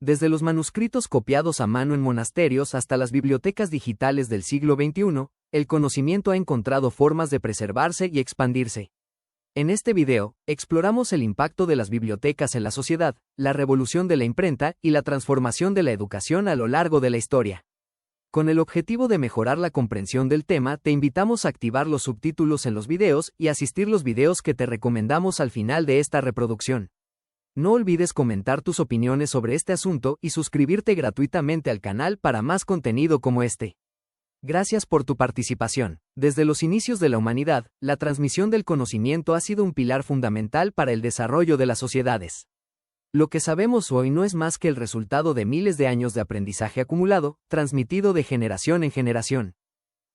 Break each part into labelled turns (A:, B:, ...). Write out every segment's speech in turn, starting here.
A: Desde los manuscritos copiados a mano en monasterios hasta las bibliotecas digitales del siglo XXI, el conocimiento ha encontrado formas de preservarse y expandirse. En este video, exploramos el impacto de las bibliotecas en la sociedad, la revolución de la imprenta y la transformación de la educación a lo largo de la historia. Con el objetivo de mejorar la comprensión del tema, te invitamos a activar los subtítulos en los videos y asistir los videos que te recomendamos al final de esta reproducción. No olvides comentar tus opiniones sobre este asunto y suscribirte gratuitamente al canal para más contenido como este. Gracias por tu participación. Desde los inicios de la humanidad, la transmisión del conocimiento ha sido un pilar fundamental para el desarrollo de las sociedades. Lo que sabemos hoy no es más que el resultado de miles de años de aprendizaje acumulado, transmitido de generación en generación.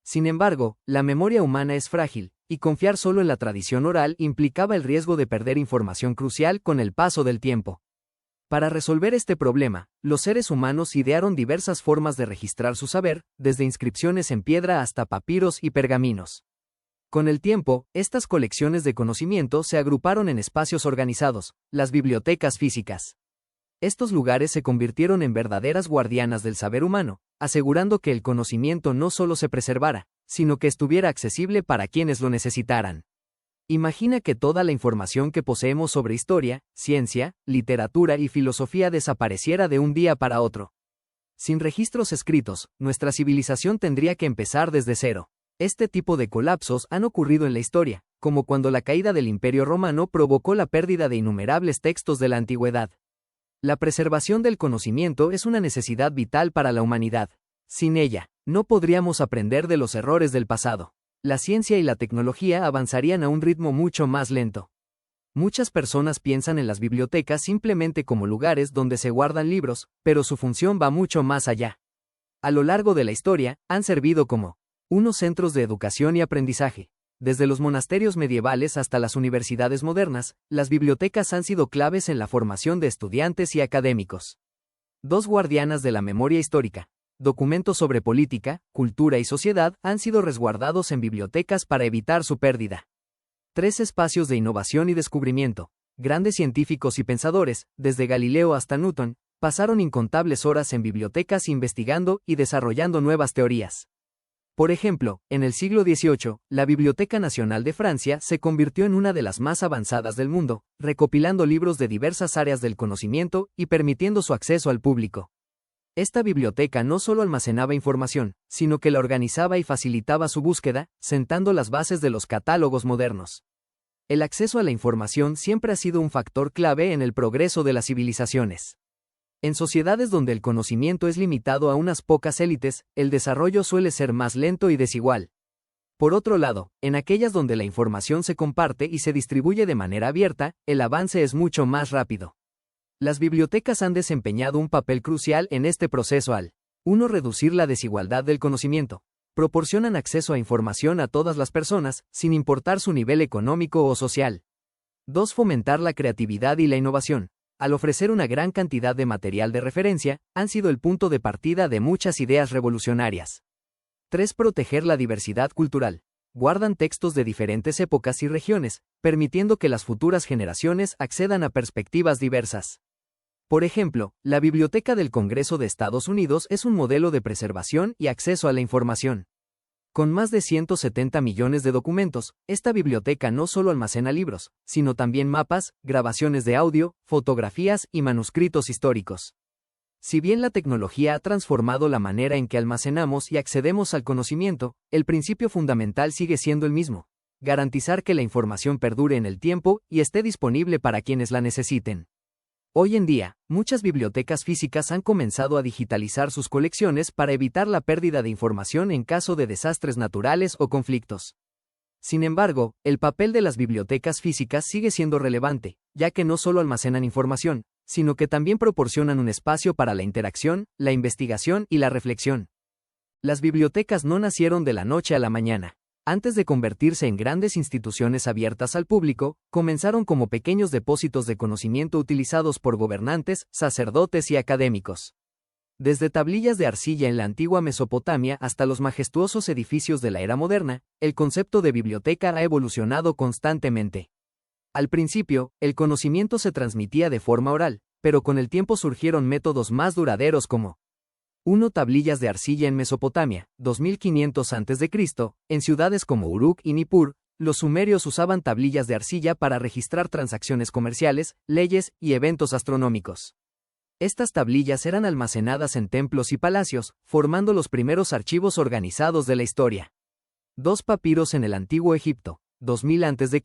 A: Sin embargo, la memoria humana es frágil, y confiar solo en la tradición oral implicaba el riesgo de perder información crucial con el paso del tiempo. Para resolver este problema, los seres humanos idearon diversas formas de registrar su saber, desde inscripciones en piedra hasta papiros y pergaminos. Con el tiempo, estas colecciones de conocimiento se agruparon en espacios organizados, las bibliotecas físicas. Estos lugares se convirtieron en verdaderas guardianas del saber humano, asegurando que el conocimiento no solo se preservara, sino que estuviera accesible para quienes lo necesitaran. Imagina que toda la información que poseemos sobre historia, ciencia, literatura y filosofía desapareciera de un día para otro. Sin registros escritos, nuestra civilización tendría que empezar desde cero. Este tipo de colapsos han ocurrido en la historia, como cuando la caída del Imperio Romano provocó la pérdida de innumerables textos de la antigüedad. La preservación del conocimiento es una necesidad vital para la humanidad. Sin ella, no podríamos aprender de los errores del pasado. La ciencia y la tecnología avanzarían a un ritmo mucho más lento. Muchas personas piensan en las bibliotecas simplemente como lugares donde se guardan libros, pero su función va mucho más allá. A lo largo de la historia, han servido como unos centros de educación y aprendizaje. Desde los monasterios medievales hasta las universidades modernas, las bibliotecas han sido claves en la formación de estudiantes y académicos. Dos guardianas de la memoria histórica. Documentos sobre política, cultura y sociedad han sido resguardados en bibliotecas para evitar su pérdida. Tres espacios de innovación y descubrimiento. Grandes científicos y pensadores, desde Galileo hasta Newton, pasaron incontables horas en bibliotecas investigando y desarrollando nuevas teorías. Por ejemplo, en el siglo XVIII, la Biblioteca Nacional de Francia se convirtió en una de las más avanzadas del mundo, recopilando libros de diversas áreas del conocimiento y permitiendo su acceso al público. Esta biblioteca no solo almacenaba información, sino que la organizaba y facilitaba su búsqueda, sentando las bases de los catálogos modernos. El acceso a la información siempre ha sido un factor clave en el progreso de las civilizaciones. En sociedades donde el conocimiento es limitado a unas pocas élites, el desarrollo suele ser más lento y desigual. Por otro lado, en aquellas donde la información se comparte y se distribuye de manera abierta, el avance es mucho más rápido. Las bibliotecas han desempeñado un papel crucial en este proceso al 1. Reducir la desigualdad del conocimiento. Proporcionan acceso a información a todas las personas, sin importar su nivel económico o social. 2. Fomentar la creatividad y la innovación. Al ofrecer una gran cantidad de material de referencia, han sido el punto de partida de muchas ideas revolucionarias. 3. Proteger la diversidad cultural. Guardan textos de diferentes épocas y regiones, permitiendo que las futuras generaciones accedan a perspectivas diversas. Por ejemplo, la Biblioteca del Congreso de Estados Unidos es un modelo de preservación y acceso a la información. Con más de 170 millones de documentos, esta biblioteca no solo almacena libros, sino también mapas, grabaciones de audio, fotografías y manuscritos históricos. Si bien la tecnología ha transformado la manera en que almacenamos y accedemos al conocimiento, el principio fundamental sigue siendo el mismo: garantizar que la información perdure en el tiempo y esté disponible para quienes la necesiten. Hoy en día, muchas bibliotecas físicas han comenzado a digitalizar sus colecciones para evitar la pérdida de información en caso de desastres naturales o conflictos. Sin embargo, el papel de las bibliotecas físicas sigue siendo relevante, ya que no solo almacenan información, sino que también proporcionan un espacio para la interacción, la investigación y la reflexión. Las bibliotecas no nacieron de la noche a la mañana. Antes de convertirse en grandes instituciones abiertas al público, comenzaron como pequeños depósitos de conocimiento utilizados por gobernantes, sacerdotes y académicos. Desde tablillas de arcilla en la antigua Mesopotamia hasta los majestuosos edificios de la era moderna, el concepto de biblioteca ha evolucionado constantemente. Al principio, el conocimiento se transmitía de forma oral, pero con el tiempo surgieron métodos más duraderos como 1. Tablillas de arcilla en Mesopotamia, 2500 a.C., en ciudades como Uruk y Nippur, los sumerios usaban tablillas de arcilla para registrar transacciones comerciales, leyes y eventos astronómicos. Estas tablillas eran almacenadas en templos y palacios, formando los primeros archivos organizados de la historia. 2. Papiros en el Antiguo Egipto. 2000 a.C.,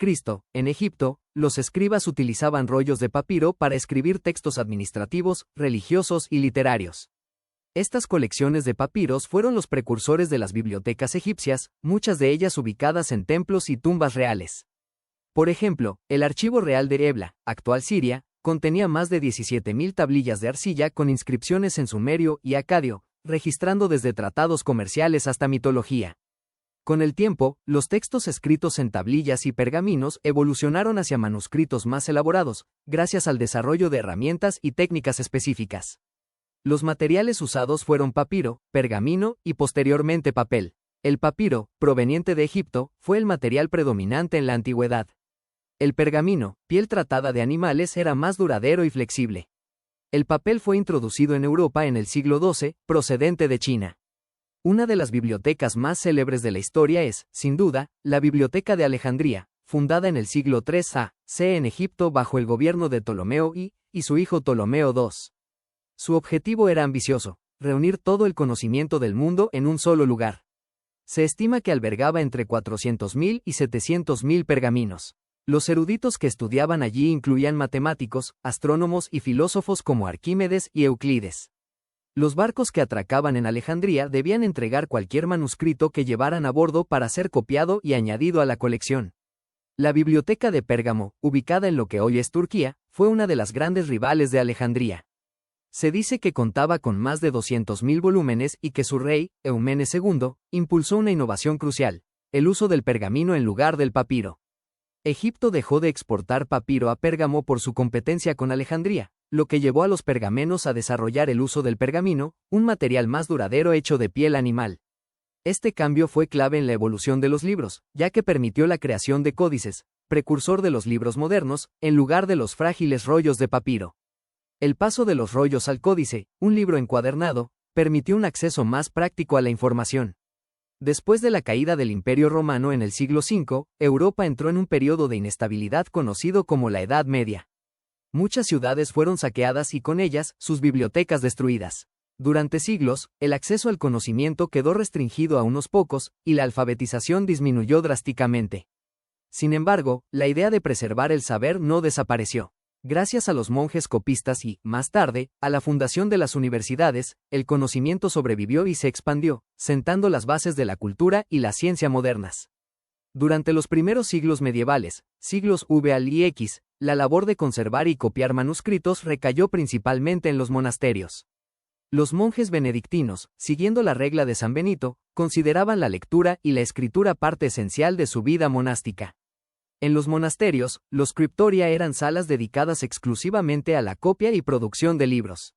A: en Egipto, los escribas utilizaban rollos de papiro para escribir textos administrativos, religiosos y literarios. Estas colecciones de papiros fueron los precursores de las bibliotecas egipcias, muchas de ellas ubicadas en templos y tumbas reales. Por ejemplo, el Archivo Real de Ebla, actual Siria, contenía más de 17.000 tablillas de arcilla con inscripciones en sumerio y acadio, registrando desde tratados comerciales hasta mitología. Con el tiempo, los textos escritos en tablillas y pergaminos evolucionaron hacia manuscritos más elaborados, gracias al desarrollo de herramientas y técnicas específicas. Los materiales usados fueron papiro, pergamino y posteriormente papel. El papiro, proveniente de Egipto, fue el material predominante en la antigüedad. El pergamino, piel tratada de animales, era más duradero y flexible. El papel fue introducido en Europa en el siglo XII, procedente de China. Una de las bibliotecas más célebres de la historia es, sin duda, la Biblioteca de Alejandría, fundada en el siglo III a.C. en Egipto bajo el gobierno de Ptolomeo I y su hijo Ptolomeo II. Su objetivo era ambicioso: reunir todo el conocimiento del mundo en un solo lugar. Se estima que albergaba entre 400.000 y 700.000 pergaminos. Los eruditos que estudiaban allí incluían matemáticos, astrónomos y filósofos como Arquímedes y Euclides. Los barcos que atracaban en Alejandría debían entregar cualquier manuscrito que llevaran a bordo para ser copiado y añadido a la colección. La biblioteca de Pérgamo, ubicada en lo que hoy es Turquía, fue una de las grandes rivales de Alejandría. Se dice que contaba con más de 200.000 volúmenes y que su rey, Eumenes II, impulsó una innovación crucial: el uso del pergamino en lugar del papiro. Egipto dejó de exportar papiro a Pérgamo por su competencia con Alejandría, lo que llevó a los pergamenos a desarrollar el uso del pergamino, un material más duradero hecho de piel animal. Este cambio fue clave en la evolución de los libros, ya que permitió la creación de códices, precursor de los libros modernos, en lugar de los frágiles rollos de papiro. El paso de los rollos al códice, un libro encuadernado, permitió un acceso más práctico a la información. Después de la caída del Imperio Romano en el siglo V, Europa entró en un periodo de inestabilidad conocido como la Edad Media. Muchas ciudades fueron saqueadas y con ellas, sus bibliotecas destruidas. Durante siglos, el acceso al conocimiento quedó restringido a unos pocos, y la alfabetización disminuyó drásticamente. Sin embargo, la idea de preservar el saber no desapareció. Gracias a los monjes copistas y, más tarde, a la fundación de las universidades, el conocimiento sobrevivió y se expandió, sentando las bases de la cultura y la ciencia modernas. Durante los primeros siglos medievales, siglos V al y X, la labor de conservar y copiar manuscritos recayó principalmente en los monasterios. Los monjes benedictinos, siguiendo la regla de San Benito, consideraban la lectura y la escritura parte esencial de su vida monástica. En los monasterios, los scriptoria eran salas dedicadas exclusivamente a la copia y producción de libros.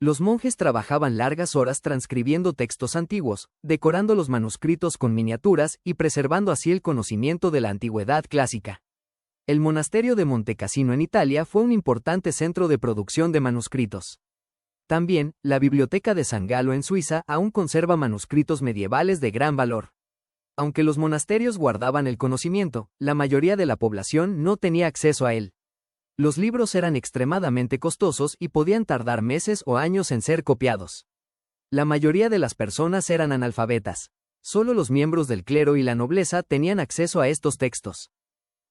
A: Los monjes trabajaban largas horas transcribiendo textos antiguos, decorando los manuscritos con miniaturas y preservando así el conocimiento de la antigüedad clásica. El monasterio de Montecassino en Italia fue un importante centro de producción de manuscritos. También, la biblioteca de San Galo en Suiza aún conserva manuscritos medievales de gran valor. Aunque los monasterios guardaban el conocimiento, la mayoría de la población no tenía acceso a él. Los libros eran extremadamente costosos y podían tardar meses o años en ser copiados. La mayoría de las personas eran analfabetas. Solo los miembros del clero y la nobleza tenían acceso a estos textos.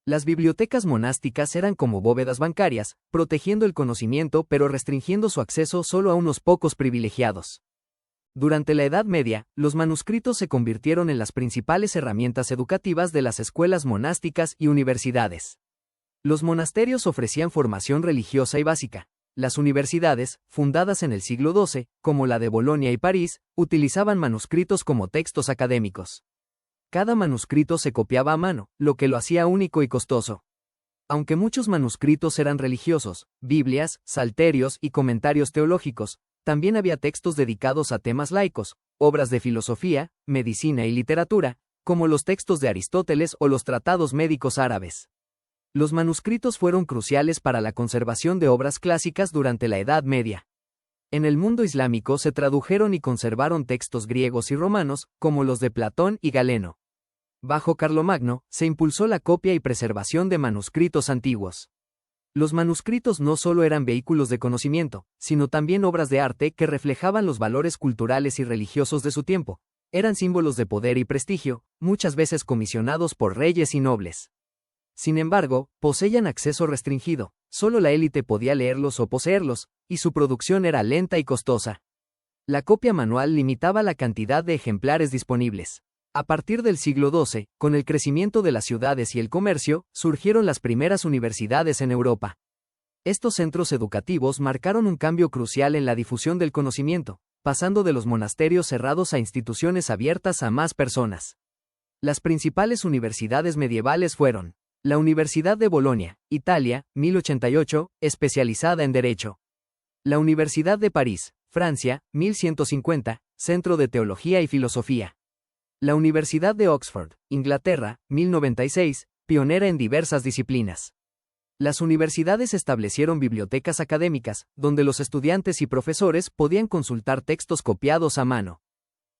A: Las bibliotecas monásticas eran como bóvedas bancarias, protegiendo el conocimiento pero restringiendo su acceso solo a unos pocos privilegiados. Durante la Edad Media, los manuscritos se convirtieron en las principales herramientas educativas de las escuelas monásticas y universidades. Los monasterios ofrecían formación religiosa y básica. Las universidades, fundadas en el siglo XII, como la de Bolonia y París, utilizaban manuscritos como textos académicos. Cada manuscrito se copiaba a mano, lo que lo hacía único y costoso. Aunque muchos manuscritos eran religiosos, Biblias, salterios y comentarios teológicos, también había textos dedicados a temas laicos, obras de filosofía, medicina y literatura, como los textos de Aristóteles o los tratados médicos árabes. Los manuscritos fueron cruciales para la conservación de obras clásicas durante la Edad Media. En el mundo islámico se tradujeron y conservaron textos griegos y romanos, como los de Platón y Galeno. Bajo Carlomagno, se impulsó la copia y preservación de manuscritos antiguos. Los manuscritos no solo eran vehículos de conocimiento, sino también obras de arte que reflejaban los valores culturales y religiosos de su tiempo. Eran símbolos de poder y prestigio, muchas veces comisionados por reyes y nobles. Sin embargo, poseían acceso restringido, solo la élite podía leerlos o poseerlos, y su producción era lenta y costosa. La copia manual limitaba la cantidad de ejemplares disponibles. A partir del siglo XII, con el crecimiento de las ciudades y el comercio, surgieron las primeras universidades en Europa. Estos centros educativos marcaron un cambio crucial en la difusión del conocimiento, pasando de los monasterios cerrados a instituciones abiertas a más personas. Las principales universidades medievales fueron la Universidad de Bolonia, Italia, 1088, especializada en Derecho. La Universidad de París, Francia, 1150, Centro de Teología y Filosofía. La Universidad de Oxford, Inglaterra, 1096, pionera en diversas disciplinas. Las universidades establecieron bibliotecas académicas, donde los estudiantes y profesores podían consultar textos copiados a mano.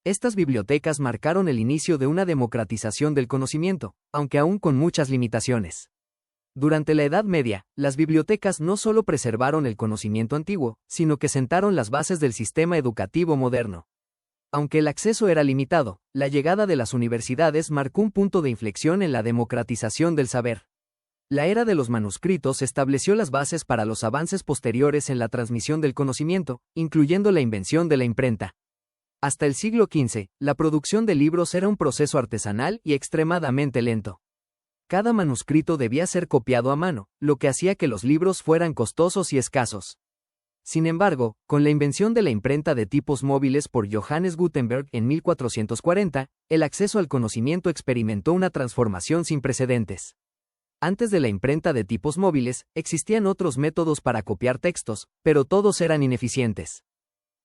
A: Estas bibliotecas marcaron el inicio de una democratización del conocimiento, aunque aún con muchas limitaciones. Durante la Edad Media, las bibliotecas no solo preservaron el conocimiento antiguo, sino que sentaron las bases del sistema educativo moderno. Aunque el acceso era limitado, la llegada de las universidades marcó un punto de inflexión en la democratización del saber. La era de los manuscritos estableció las bases para los avances posteriores en la transmisión del conocimiento, incluyendo la invención de la imprenta. Hasta el siglo XV, la producción de libros era un proceso artesanal y extremadamente lento. Cada manuscrito debía ser copiado a mano, lo que hacía que los libros fueran costosos y escasos. Sin embargo, con la invención de la imprenta de tipos móviles por Johannes Gutenberg en 1440, el acceso al conocimiento experimentó una transformación sin precedentes. Antes de la imprenta de tipos móviles, existían otros métodos para copiar textos, pero todos eran ineficientes.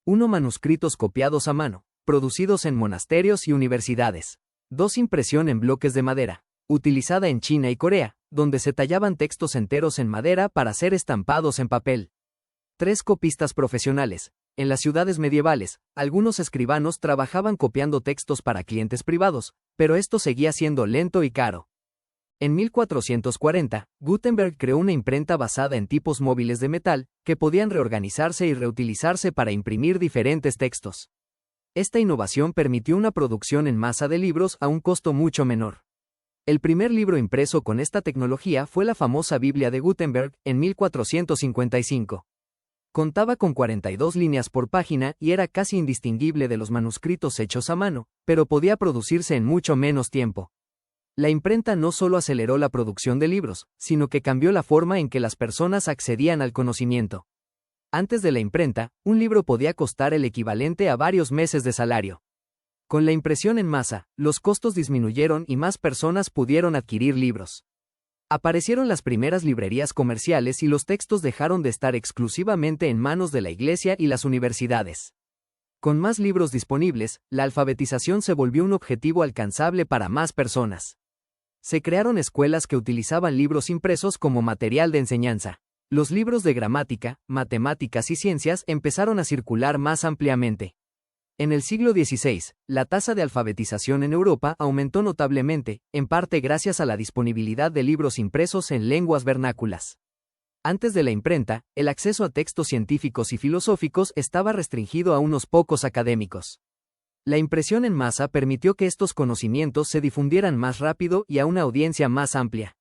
A: Manuscritos copiados a mano, producidos en monasterios y universidades. 2. Impresión en bloques de madera, utilizada en China y Corea, donde se tallaban textos enteros en madera para ser estampados en papel. 3. Copistas profesionales. En las ciudades medievales, algunos escribanos trabajaban copiando textos para clientes privados, pero esto seguía siendo lento y caro. En 1440, Gutenberg creó una imprenta basada en tipos móviles de metal, que podían reorganizarse y reutilizarse para imprimir diferentes textos. Esta innovación permitió una producción en masa de libros a un costo mucho menor. El primer libro impreso con esta tecnología fue la famosa Biblia de Gutenberg, en 1455. Contaba con 42 líneas por página y era casi indistinguible de los manuscritos hechos a mano, pero podía producirse en mucho menos tiempo. La imprenta no solo aceleró la producción de libros, sino que cambió la forma en que las personas accedían al conocimiento. Antes de la imprenta, un libro podía costar el equivalente a varios meses de salario. Con la impresión en masa, los costos disminuyeron y más personas pudieron adquirir libros. Aparecieron las primeras librerías comerciales y los textos dejaron de estar exclusivamente en manos de la iglesia y las universidades. Con más libros disponibles, la alfabetización se volvió un objetivo alcanzable para más personas. Se crearon escuelas que utilizaban libros impresos como material de enseñanza. Los libros de gramática, matemáticas y ciencias empezaron a circular más ampliamente. En el siglo XVI, la tasa de alfabetización en Europa aumentó notablemente, en parte gracias a la disponibilidad de libros impresos en lenguas vernáculas. Antes de la imprenta, el acceso a textos científicos y filosóficos estaba restringido a unos pocos académicos. La impresión en masa permitió que estos conocimientos se difundieran más rápido y a una audiencia más amplia.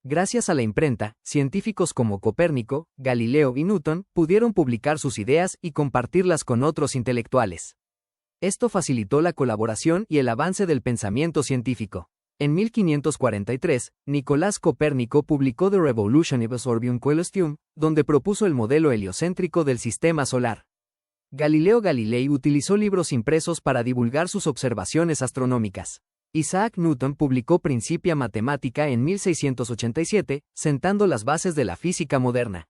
A: Gracias a la imprenta, científicos como Copérnico, Galileo y Newton pudieron publicar sus ideas y compartirlas con otros intelectuales. Esto facilitó la colaboración y el avance del pensamiento científico. En 1543, Nicolás Copérnico publicó The Revolution of the Orbium Coelestium, donde propuso el modelo heliocéntrico del sistema solar. Galileo Galilei utilizó libros impresos para divulgar sus observaciones astronómicas. Isaac Newton publicó Principia Mathematica en 1687, sentando las bases de la física moderna.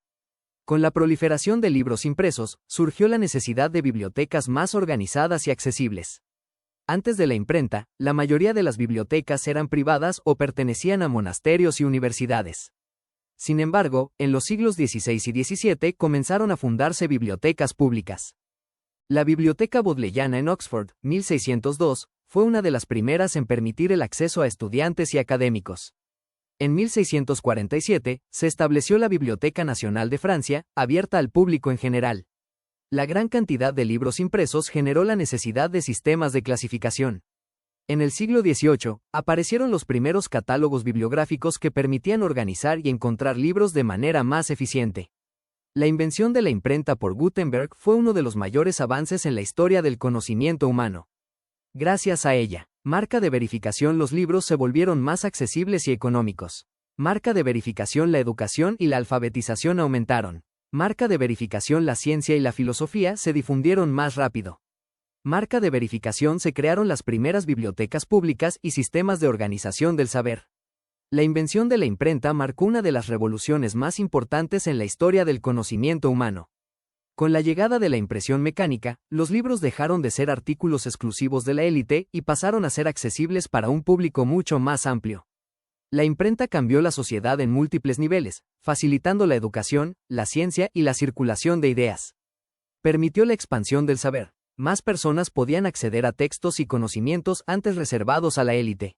A: Con la proliferación de libros impresos, surgió la necesidad de bibliotecas más organizadas y accesibles. Antes de la imprenta, la mayoría de las bibliotecas eran privadas o pertenecían a monasterios y universidades. Sin embargo, en los siglos XVI y XVII comenzaron a fundarse bibliotecas públicas. La Biblioteca Bodleiana en Oxford, 1602, fue una de las primeras en permitir el acceso a estudiantes y académicos. En 1647, se estableció la Biblioteca Nacional de Francia, abierta al público en general. La gran cantidad de libros impresos generó la necesidad de sistemas de clasificación. En el siglo XVIII, aparecieron los primeros catálogos bibliográficos que permitían organizar y encontrar libros de manera más eficiente. La invención de la imprenta por Gutenberg fue uno de los mayores avances en la historia del conocimiento humano. Gracias a ella, marca de verificación, los libros se volvieron más accesibles y económicos. Marca de verificación, la educación y la alfabetización aumentaron. Marca de verificación, la ciencia y la filosofía se difundieron más rápido. Marca de verificación, se crearon las primeras bibliotecas públicas y sistemas de organización del saber. La invención de la imprenta marcó una de las revoluciones más importantes en la historia del conocimiento humano. Con la llegada de la impresión mecánica, los libros dejaron de ser artículos exclusivos de la élite y pasaron a ser accesibles para un público mucho más amplio. La imprenta cambió la sociedad en múltiples niveles, facilitando la educación, la ciencia y la circulación de ideas. Permitió la expansión del saber. Más personas podían acceder a textos y conocimientos antes reservados a la élite.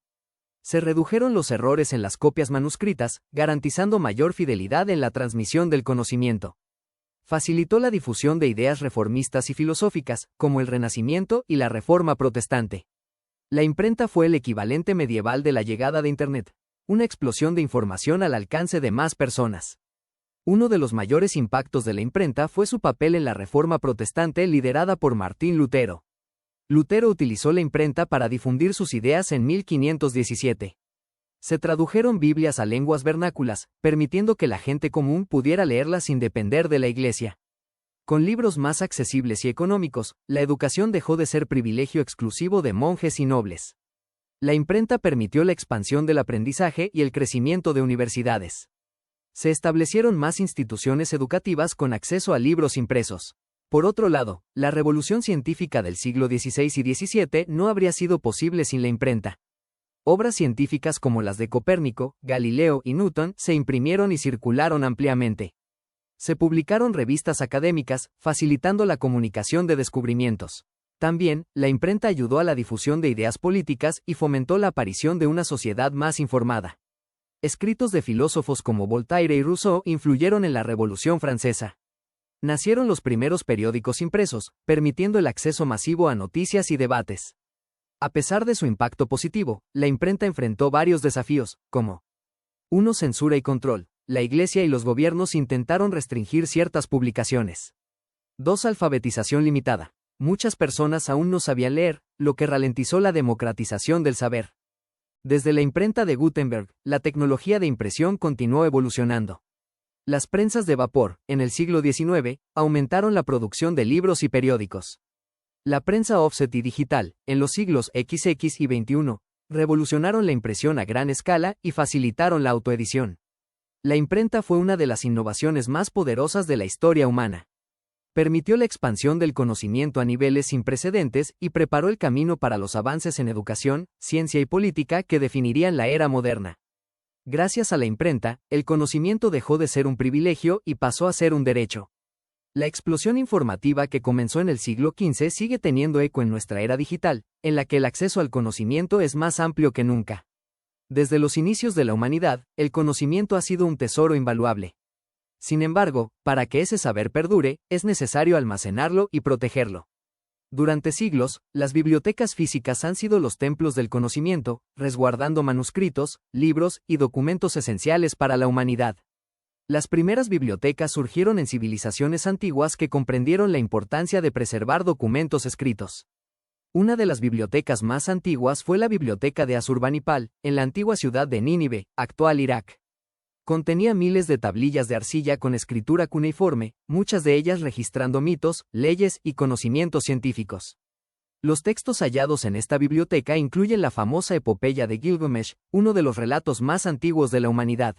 A: Se redujeron los errores en las copias manuscritas, garantizando mayor fidelidad en la transmisión del conocimiento. Facilitó la difusión de ideas reformistas y filosóficas, como el Renacimiento y la Reforma Protestante. La imprenta fue el equivalente medieval de la llegada de Internet, una explosión de información al alcance de más personas. Uno de los mayores impactos de la imprenta fue su papel en la Reforma Protestante liderada por Martín Lutero. Lutero utilizó la imprenta para difundir sus ideas en 1517. Se tradujeron Biblias a lenguas vernáculas, permitiendo que la gente común pudiera leerlas sin depender de la Iglesia. Con libros más accesibles y económicos, la educación dejó de ser privilegio exclusivo de monjes y nobles. La imprenta permitió la expansión del aprendizaje y el crecimiento de universidades. Se establecieron más instituciones educativas con acceso a libros impresos. Por otro lado, la revolución científica del siglo XVI y XVII no habría sido posible sin la imprenta. Obras científicas como las de Copérnico, Galileo y Newton se imprimieron y circularon ampliamente. Se publicaron revistas académicas, facilitando la comunicación de descubrimientos. También, la imprenta ayudó a la difusión de ideas políticas y fomentó la aparición de una sociedad más informada. Escritos de filósofos como Voltaire y Rousseau influyeron en la Revolución Francesa. Nacieron los primeros periódicos impresos, permitiendo el acceso masivo a noticias y debates. A pesar de su impacto positivo, la imprenta enfrentó varios desafíos, como 1. Censura y control. La Iglesia y los gobiernos intentaron restringir ciertas publicaciones. 2. Alfabetización limitada. Muchas personas aún no sabían leer, lo que ralentizó la democratización del saber. Desde la imprenta de Gutenberg, la tecnología de impresión continuó evolucionando. Las prensas de vapor, en el siglo XIX, aumentaron la producción de libros y periódicos. La prensa offset y digital, en los siglos XX y XXI, revolucionaron la impresión a gran escala y facilitaron la autoedición. La imprenta fue una de las innovaciones más poderosas de la historia humana. Permitió la expansión del conocimiento a niveles sin precedentes y preparó el camino para los avances en educación, ciencia y política que definirían la era moderna. Gracias a la imprenta, el conocimiento dejó de ser un privilegio y pasó a ser un derecho. La explosión informativa que comenzó en el siglo XV sigue teniendo eco en nuestra era digital, en la que el acceso al conocimiento es más amplio que nunca. Desde los inicios de la humanidad, el conocimiento ha sido un tesoro invaluable. Sin embargo, para que ese saber perdure, es necesario almacenarlo y protegerlo. Durante siglos, las bibliotecas físicas han sido los templos del conocimiento, resguardando manuscritos, libros y documentos esenciales para la humanidad. Las primeras bibliotecas surgieron en civilizaciones antiguas que comprendieron la importancia de preservar documentos escritos. Una de las bibliotecas más antiguas fue la biblioteca de Asurbanipal, en la antigua ciudad de Nínive, actual Irak. Contenía miles de tablillas de arcilla con escritura cuneiforme, muchas de ellas registrando mitos, leyes y conocimientos científicos. Los textos hallados en esta biblioteca incluyen la famosa epopeya de Gilgamesh, uno de los relatos más antiguos de la humanidad.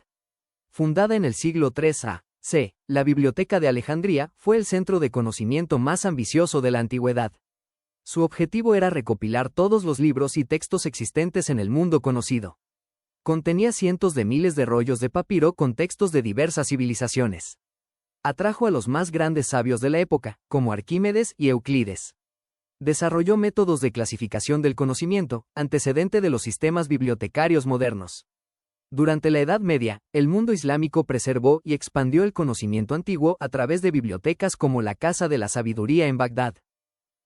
A: Fundada en el siglo III a.C., la Biblioteca de Alejandría fue el centro de conocimiento más ambicioso de la antigüedad. Su objetivo era recopilar todos los libros y textos existentes en el mundo conocido. Contenía cientos de miles de rollos de papiro con textos de diversas civilizaciones. Atrajo a los más grandes sabios de la época, como Arquímedes y Euclides. Desarrolló métodos de clasificación del conocimiento, antecedente de los sistemas bibliotecarios modernos. Durante la Edad Media, el mundo islámico preservó y expandió el conocimiento antiguo a través de bibliotecas como la Casa de la Sabiduría en Bagdad.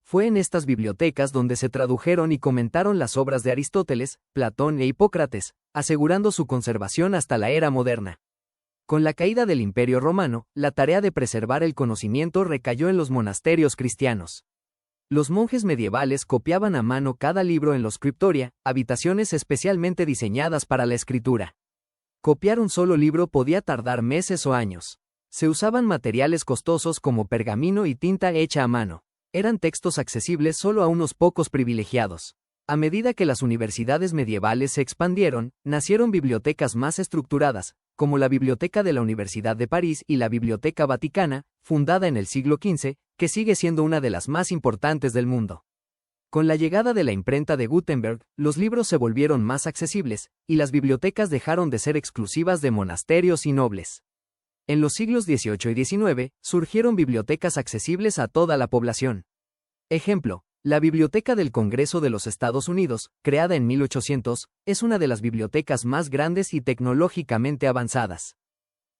A: Fue en estas bibliotecas donde se tradujeron y comentaron las obras de Aristóteles, Platón e Hipócrates, asegurando su conservación hasta la era moderna. Con la caída del Imperio Romano, la tarea de preservar el conocimiento recayó en los monasterios cristianos. Los monjes medievales copiaban a mano cada libro en los scriptoria, habitaciones especialmente diseñadas para la escritura. Copiar un solo libro podía tardar meses o años. Se usaban materiales costosos como pergamino y tinta hecha a mano. Eran textos accesibles solo a unos pocos privilegiados. A medida que las universidades medievales se expandieron, nacieron bibliotecas más estructuradas, como la Biblioteca de la Universidad de París y la Biblioteca Vaticana, fundada en el siglo XV, que sigue siendo una de las más importantes del mundo. Con la llegada de la imprenta de Gutenberg, los libros se volvieron más accesibles, y las bibliotecas dejaron de ser exclusivas de monasterios y nobles. En los siglos XVIII y XIX, surgieron bibliotecas accesibles a toda la población. Ejemplo, la Biblioteca del Congreso de los Estados Unidos, creada en 1800, es una de las bibliotecas más grandes y tecnológicamente avanzadas.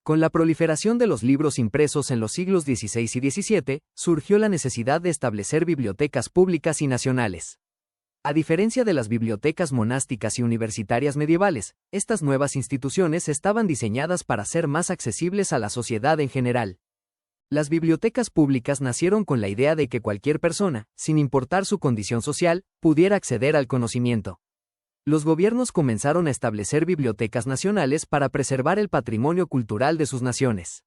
A: Con la proliferación de los libros impresos en los siglos XVI y XVII, surgió la necesidad de establecer bibliotecas públicas y nacionales. A diferencia de las bibliotecas monásticas y universitarias medievales, estas nuevas instituciones estaban diseñadas para ser más accesibles a la sociedad en general. Las bibliotecas públicas nacieron con la idea de que cualquier persona, sin importar su condición social, pudiera acceder al conocimiento. Los gobiernos comenzaron a establecer bibliotecas nacionales para preservar el patrimonio cultural de sus naciones.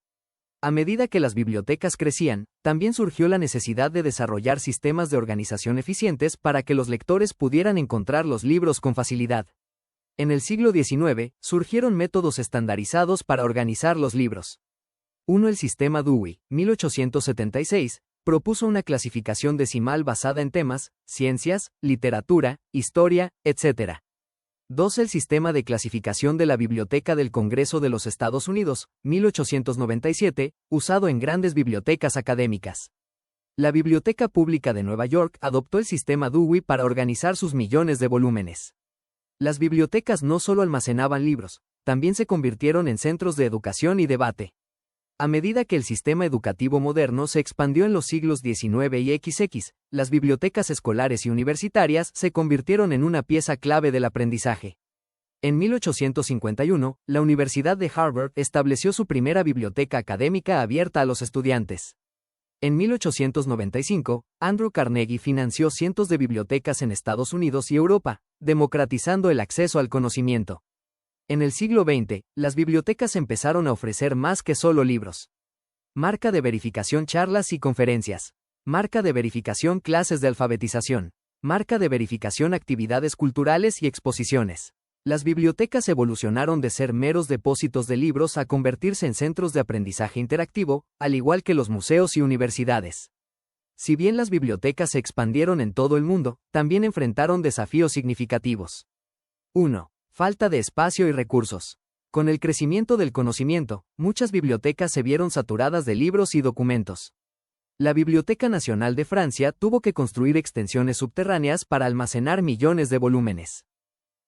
A: A medida que las bibliotecas crecían, también surgió la necesidad de desarrollar sistemas de organización eficientes para que los lectores pudieran encontrar los libros con facilidad. En el siglo XIX, surgieron métodos estandarizados para organizar los libros. El sistema Dewey, 1876, propuso una clasificación decimal basada en temas, ciencias, literatura, historia, etc. El sistema de clasificación de la Biblioteca del Congreso de los Estados Unidos, 1897, usado en grandes bibliotecas académicas. La Biblioteca Pública de Nueva York adoptó el sistema Dewey para organizar sus millones de volúmenes. Las bibliotecas no solo almacenaban libros, también se convirtieron en centros de educación y debate. A medida que el sistema educativo moderno se expandió en los siglos XIX y XX, las bibliotecas escolares y universitarias se convirtieron en una pieza clave del aprendizaje. En 1851, la Universidad de Harvard estableció su primera biblioteca académica abierta a los estudiantes. En 1895, Andrew Carnegie financió cientos de bibliotecas en Estados Unidos y Europa, democratizando el acceso al conocimiento. En el siglo XX, las bibliotecas empezaron a ofrecer más que solo libros. Marca de verificación charlas y conferencias. Marca de verificación clases de alfabetización. Marca de verificación actividades culturales y exposiciones. Las bibliotecas evolucionaron de ser meros depósitos de libros a convertirse en centros de aprendizaje interactivo, al igual que los museos y universidades. Si bien las bibliotecas se expandieron en todo el mundo, también enfrentaron desafíos significativos. 1. Falta de espacio y recursos. Con el crecimiento del conocimiento, muchas bibliotecas se vieron saturadas de libros y documentos. La Biblioteca Nacional de Francia tuvo que construir extensiones subterráneas para almacenar millones de volúmenes.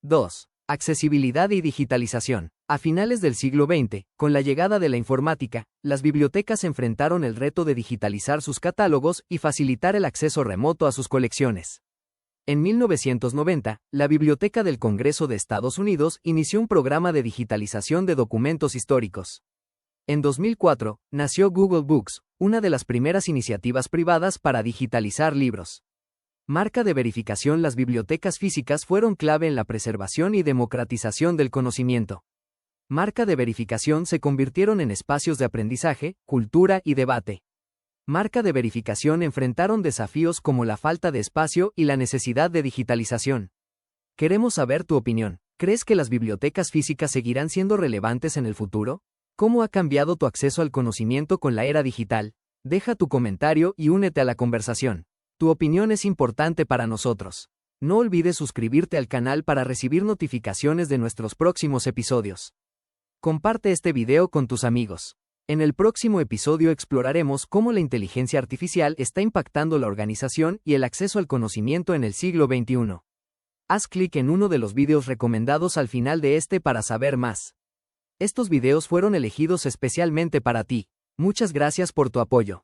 A: 2. Accesibilidad y digitalización. A finales del siglo XX, con la llegada de la informática, las bibliotecas enfrentaron el reto de digitalizar sus catálogos y facilitar el acceso remoto a sus colecciones. En 1990, la Biblioteca del Congreso de Estados Unidos inició un programa de digitalización de documentos históricos. En 2004, nació Google Books, una de las primeras iniciativas privadas para digitalizar libros. Marca de verificación. Las bibliotecas físicas fueron clave en la preservación y democratización del conocimiento. Marca de verificación. Se convirtieron en espacios de aprendizaje, cultura y debate. Marca de verificación. Enfrentaron desafíos como la falta de espacio y la necesidad de digitalización. Queremos saber tu opinión. ¿Crees que las bibliotecas físicas seguirán siendo relevantes en el futuro? ¿Cómo ha cambiado tu acceso al conocimiento con la era digital? Deja tu comentario y únete a la conversación. Tu opinión es importante para nosotros. No olvides suscribirte al canal para recibir notificaciones de nuestros próximos episodios. Comparte este video con tus amigos. En el próximo episodio exploraremos cómo la inteligencia artificial está impactando la organización y el acceso al conocimiento en el siglo XXI. Haz clic en uno de los videos recomendados al final de este para saber más. Estos videos fueron elegidos especialmente para ti. Muchas gracias por tu apoyo.